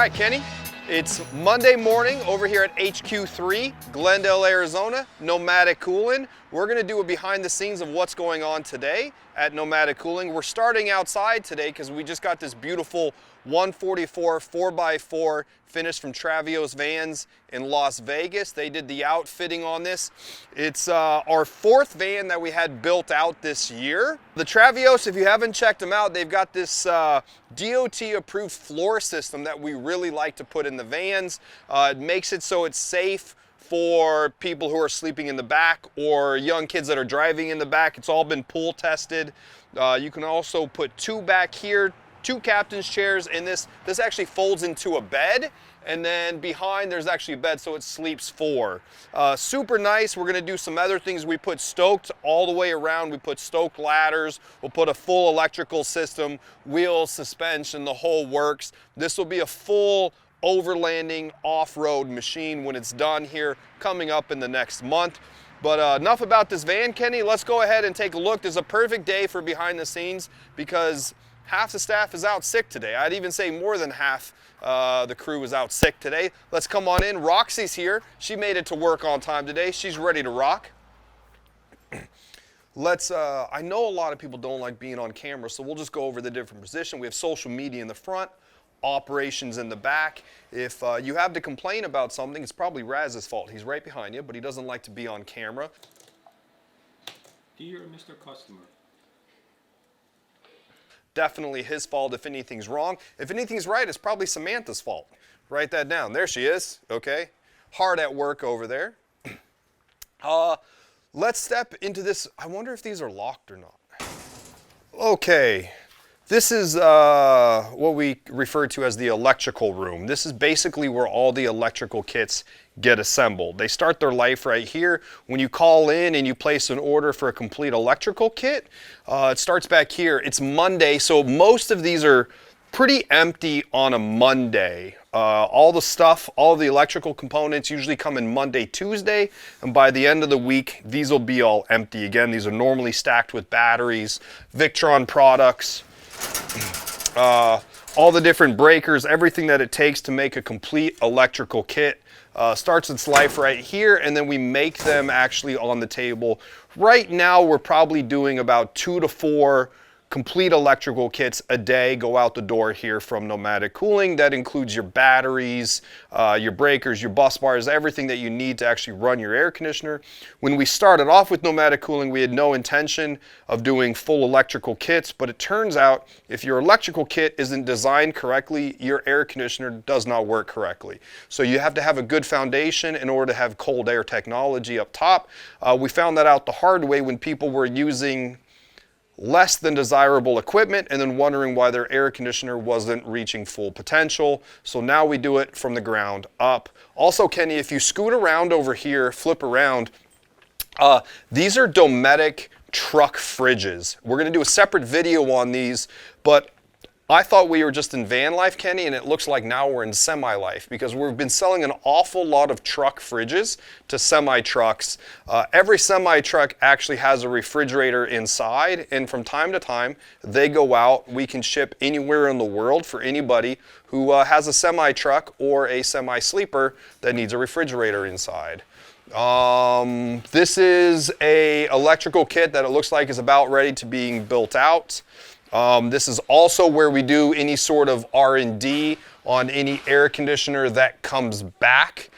right, Kenny, it's Monday morning over here at HQ3, Glendale, Arizona, Nomadic Cooling. We're gonna do a behind the scenes of what's going on today at Nomadic Cooling. We're starting outside today because we just got this beautiful 144 4x4 finished from Travios Vans in Las Vegas. They did the outfitting on this. It's our fourth van that we had built out this year. The Travios, if you haven't checked them out, they've got this DOT approved floor system that we really like to put in the vans. It makes it so it's safe for people who are sleeping in the back or young kids that are driving in the back. It's all been pool tested. You can also put two back here, two captain's chairs, and this actually folds into a bed, and then behind there's actually a bed, so it sleeps four. Super nice. We're gonna do some other things. We put stoked all the way around. We put stoked ladders. We'll put a full electrical system, wheels, suspension, the whole works. This will be a full overlanding off-road machine when it's done here, coming up in the next month. But enough about this van, Kenny. Let's go ahead and take a look. This is a perfect day for behind the scenes because half the staff is out sick today. I'd even say more than half the crew is out sick today. Let's come on in. Roxy's here. She made it to work on time today. She's ready to rock. I know a lot of people don't like being on camera, so we'll just go over the different position. We have social media in the front, operations in the back. If you have to complain about something, it's probably Raz's fault. He's right behind you, but he doesn't like to be on camera. Dear Mr. Customer. Definitely his fault if anything's wrong. If anything's right, it's probably Samantha's fault. Write that down. There she is, okay? Hard at work over there. Let's step into this. I wonder if these are locked or not. Okay, this is what we refer to as the electrical room. This is basically where all the electrical kits get assembled. They start their life right here. When you call in and you place an order for a complete electrical kit, it starts back here. It's Monday, so most of these are pretty empty on a Monday. All the stuff, all the electrical components usually come in Monday, Tuesday, and by the end of the week, these will be all empty. Again, these are normally stacked with batteries, Victron products, all the different breakers, everything that it takes to make a complete electrical kit. Starts its life right here, and then we make them actually on the table. Right now, we're probably doing about 2 to 4 complete electrical kits a day go out the door here from Nomadic Cooling. That includes your batteries, your breakers, your bus bars, everything that you need to actually run your air conditioner. When we started off with Nomadic Cooling, we had no intention of doing full electrical kits, but it turns out if your electrical kit isn't designed correctly, your air conditioner does not work correctly. So you have to have a good foundation in order to have cold air technology up top. We found that out the hard way when people were using less than desirable equipment and then wondering why their air conditioner wasn't reaching full potential. So now we do it from the ground up. Also, Kenny, if you scoot around over here, flip around, these are Dometic truck fridges. We're gonna do a separate video on these, but I thought we were just in Vanlife, Kenny, and it looks like now we're in semi-life because we've been selling an awful lot of truck fridges to semi-trucks. Every semi-truck actually has a refrigerator inside, and from time to time, they go out. We can ship anywhere in the world for anybody who has a semi-truck or a semi-sleeper that needs a refrigerator inside. This is a electrical kit that it looks like is about ready to being built out. This is also where we do any sort of R&D on any air conditioner that comes back.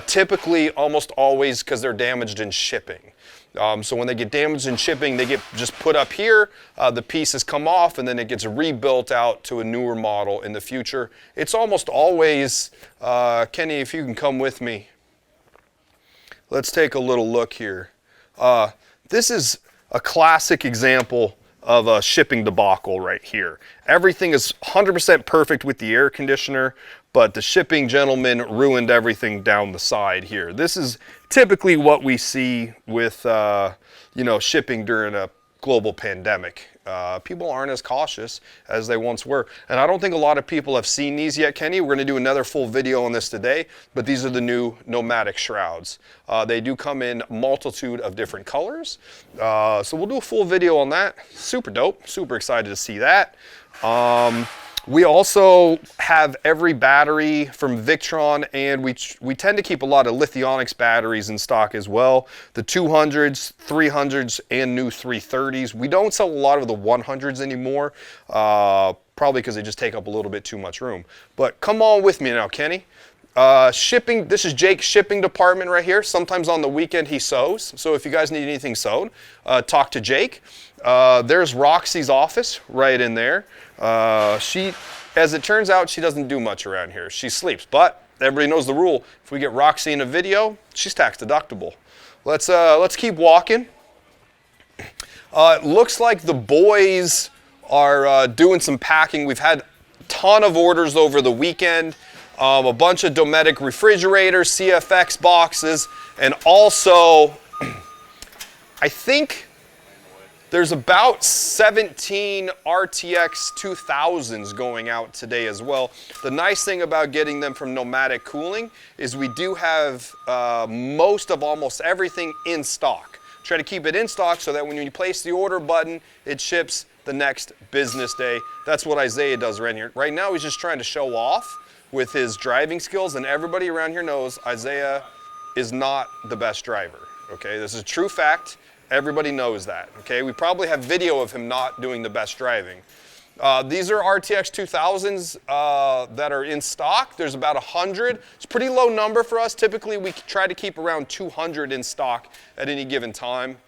Typically, almost always because they're damaged in shipping. So when they get damaged in shipping, they get just put up here, the pieces come off, and then it gets rebuilt out to a newer model in the future. It's almost always, Kenny, if you can come with me. Let's take a little look here. This is a classic example of a shipping debacle right here. Everything is 100% perfect with the air conditioner, but the shipping gentleman ruined everything down the side here. This is typically what we see with shipping during a global pandemic. People aren't as cautious as they once were. And I don't think a lot of people have seen these yet, Kenny. We're gonna do another full video on this today, but these are the new Nomadic shrouds. They do come in a multitude of different colors. So we'll do a full video on that. Super dope, super excited to see that. We also have every battery from Victron, and we tend to keep a lot of Lithionics batteries in stock as well. The 200s, 300s, and new 330s. We don't sell a lot of the 100s anymore, probably because they just take up a little bit too much room. But come on with me now, Kenny. Shipping, this is Jake's shipping department right here. Sometimes on the weekend he sews. So if you guys need anything sewed, talk to Jake. There's Roxy's office right in there. As it turns out, she doesn't do much around here. She sleeps, but everybody knows the rule. If we get Roxy in a video, she's tax deductible. Let's keep walking. It looks like the boys are doing some packing. We've had a ton of orders over the weekend. A bunch of Dometic refrigerators, CFX boxes, and also I think there's about 17 RTX 2000s going out today as well. The nice thing about getting them from Nomadic Cooling is we do have most of almost everything in stock. Try to keep it in stock so that when you place the order button, it ships the next business day. That's what Isaiah does right here. Right now he's just trying to show off with his driving skills, and everybody around here knows Isaiah is not the best driver, okay? This is a true fact. Everybody knows that, okay? We probably have video of him not doing the best driving. These are RTX 2000s that are in stock. There's about 100. It's a pretty low number for us. Typically, we try to keep around 200 in stock at any given time.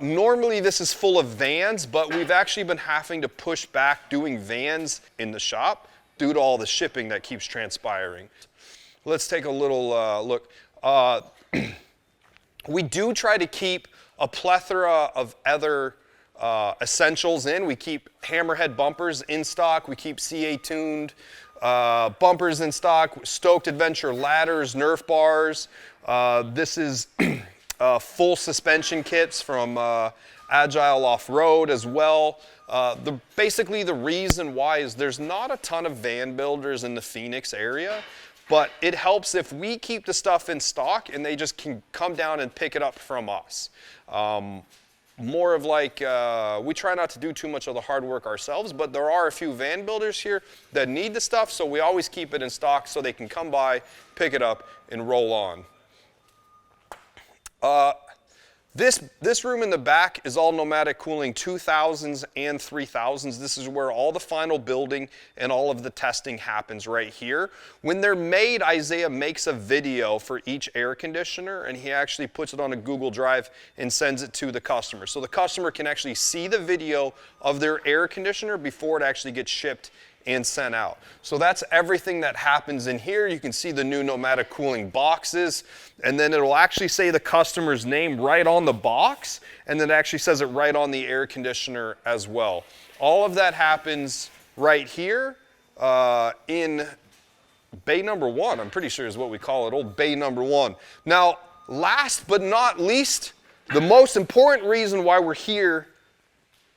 Normally this is full of vans, but we've actually been having to push back doing vans in the shop due to all the shipping that keeps transpiring. Let's take a little look. We do try to keep a plethora of other essentials in. We keep hammerhead bumpers in stock. We keep CA tuned bumpers in stock, Stoked Adventure ladders, Nerf bars. This is full suspension kits from Agile Off-Road as well. Basically the reason why is there's not a ton of van builders in the Phoenix area, but it helps if we keep the stuff in stock and they just can come down and pick it up from us. More of like, we try not to do too much of the hard work ourselves, but there are a few van builders here that need the stuff, so we always keep it in stock so they can come by, pick it up, and roll on. This room in the back is all Nomadic Cooling 2000s and 3000s. This is where all the final building and all of the testing happens right here. When they're made, Isaiah makes a video for each air conditioner, and he actually puts it on a Google Drive and sends it to the customer. So the customer can actually see the video of their air conditioner before it actually gets shipped and sent out. So that's everything that happens in here. You can see the new Nomadic Cooling boxes, and then it'll actually say the customer's name right on the box, and then it actually says it right on the air conditioner as well. All of that happens right here in bay number 1, I'm pretty sure is what we call it, old bay number 1. Now, last but not least, the most important reason why we're here,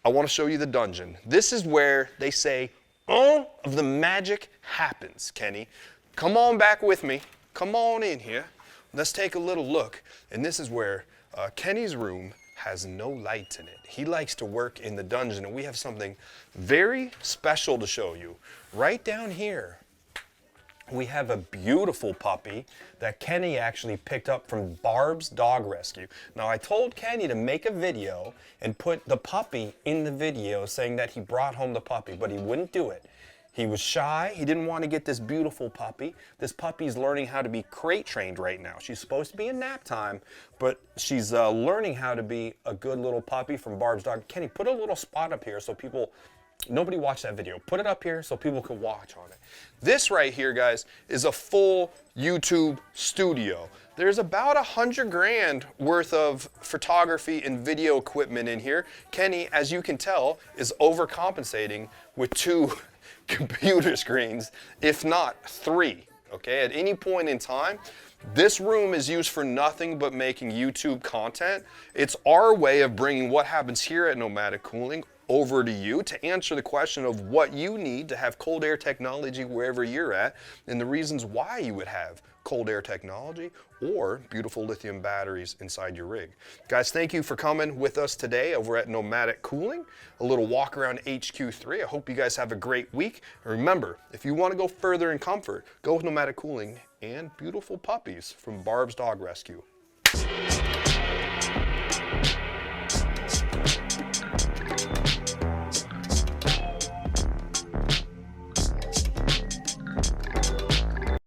I want to show you the dungeon. This is where they say all of the magic happens, Kenny. Come on back with me. Come on in here. Let's take a little look. And this is where Kenny's room has no light in it. He likes to work in the dungeon, and we have something very special to show you. Right down here, we have a beautiful puppy that Kenny actually picked up from Barb's Dog Rescue. Now, I told Kenny to make a video and put the puppy in the video saying that he brought home the puppy, but he wouldn't do it. He was shy. He didn't want to get this beautiful puppy. This puppy's learning how to be crate trained right now. She's supposed to be in nap time, but she's learning how to be a good little puppy from Barb's Dog. Kenny, put a little spot up here so people... Nobody watched that video. Put it up here so people can watch on it. This right here, guys, is a full YouTube studio. There's about $100,000 worth of photography and video equipment in here. Kenny, as you can tell, is overcompensating with 2 computer screens, if not 3. Okay, at any point in time, this room is used for nothing but making YouTube content. It's our way of bringing what happens here at Nomadic Cooling over to you to answer the question of what you need to have cold air technology wherever you're at, and the reasons why you would have cold air technology or beautiful lithium batteries inside your rig. Guys, thank you for coming with us today over at Nomadic Cooling, a little walk around HQ3. I hope you guys have a great week. And remember, if you want to go further in comfort, go with Nomadic Cooling and beautiful puppies from Barb's Dog Rescue.